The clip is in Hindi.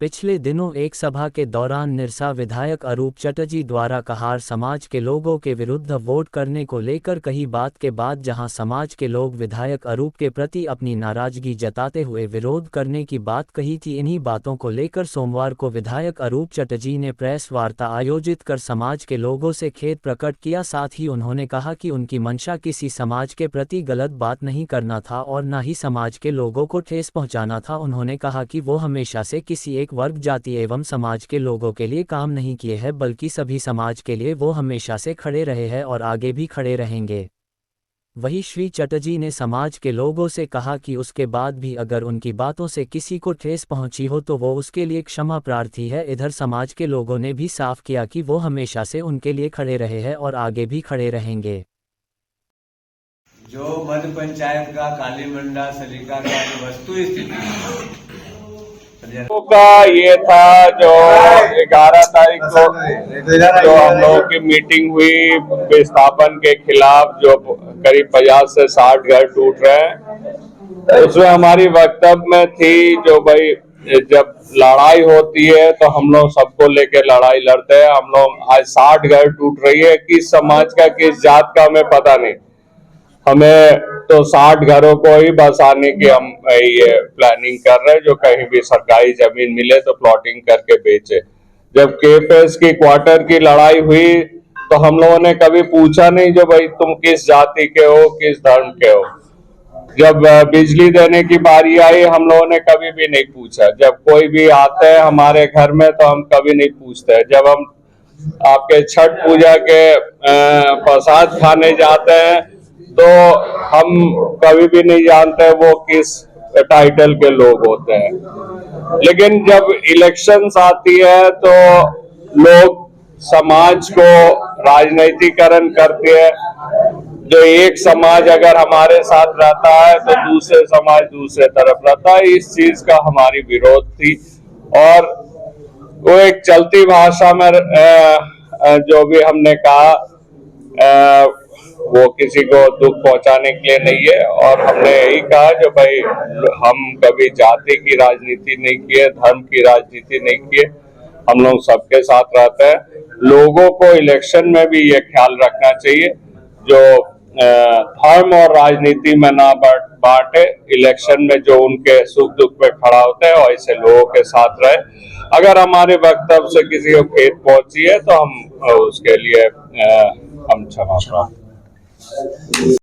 पिछले दिनों एक सभा के दौरान निरसा विधायक अरूप चटर्जी द्वारा कहार समाज के लोगों के विरुद्ध वोट करने को लेकर कही बात के बाद जहां समाज के लोग विधायक अरूप के प्रति अपनी नाराजगी जताते हुए विरोध करने की बात कही थी। इन्हीं बातों को लेकर सोमवार को विधायक अरूप चटर्जी ने प्रेस वार्ता आयोजित कर समाज के लोगों से खेद प्रकट किया। साथ ही उन्होंने कहा कि उनकी मंशा किसी समाज के प्रति गलत बात नहीं करना था और न ही समाज के लोगों को ठेस पहुंचाना था। उन्होंने कहा कि वो हमेशा से किसी एक वर्ग, जाति एवं समाज के लोगों के लिए काम नहीं किए हैं, बल्कि सभी समाज के लिए वो हमेशा से खड़े रहे हैं और आगे भी खड़े रहेंगे। वहीं श्री चटर्जी ने समाज के लोगों से कहा कि उसके बाद भी अगर उनकी बातों से किसी को ठेस पहुंची हो तो वो उसके लिए क्षमा प्रार्थी है। इधर समाज के लोगों ने भी साफ किया कि वो हमेशा से उनके लिए खड़े रहे हैं और आगे भी खड़े रहेंगे। जो मध्य पंचायत का कालीमंडा सलीका का वस्तु स्थिति का ये था जो 11 तारीख को जो हम लोगों की मीटिंग हुई विस्थापन के खिलाफ, जो करीब 50 से 60 घर टूट रहे हैं, उसमें हमारी वक्तव्य में थी जो भाई जब लड़ाई होती है तो हम लोग सबको लेके लड़ाई लड़ते हैं। हम लोग आज 60 घर टूट रही है, किस समाज का किस जात का हमें पता नहीं, हमें तो 60 घरों को ही बसाने की हम ये प्लानिंग कर रहे हैं, जो कहीं भी सरकारी जमीन मिले तो प्लॉटिंग करके बेचे। जब केपीएस की क्वार्टर की लड़ाई हुई तो हम लोगों ने कभी पूछा नहीं जो भाई तुम किस जाति के हो, किस धर्म के हो। जब बिजली देने की बारी आई हम लोगों ने कभी भी नहीं पूछा। जब कोई भी आते हैं हमारे घर में तो हम कभी नहीं पूछते। जब हम आपके छठ पूजा के प्रसाद खाने जाते हैं तो हम कभी भी नहीं जानते वो किस टाइटल के लोग होते हैं। लेकिन जब इलेक्शंस आती है तो लोग समाज को राजनीतिकरण करते हैं। जो एक समाज अगर हमारे साथ रहता है तो दूसरे समाज दूसरे तरफ रहता है। इस चीज का हमारी विरोध थी और वो एक चलती भाषा में जो भी हमने कहा वो किसी को दुख पहुंचाने के लिए नहीं है। और हमने यही कहा जो भाई हम कभी जाति की राजनीति नहीं किए, धर्म की राजनीति नहीं किए, हम लोग सबके साथ रहते हैं। लोगों को इलेक्शन में भी ये ख्याल रखना चाहिए जो धर्म और राजनीति में ना बांटे, इलेक्शन में जो उनके सुख दुख में खड़ा होता है और ऐसे लोगों के साथ रहे। अगर हमारे वक्तव्य से किसी को खेद पहुंची है तो हम उसके लिए हम क्षमा प्रार्थी।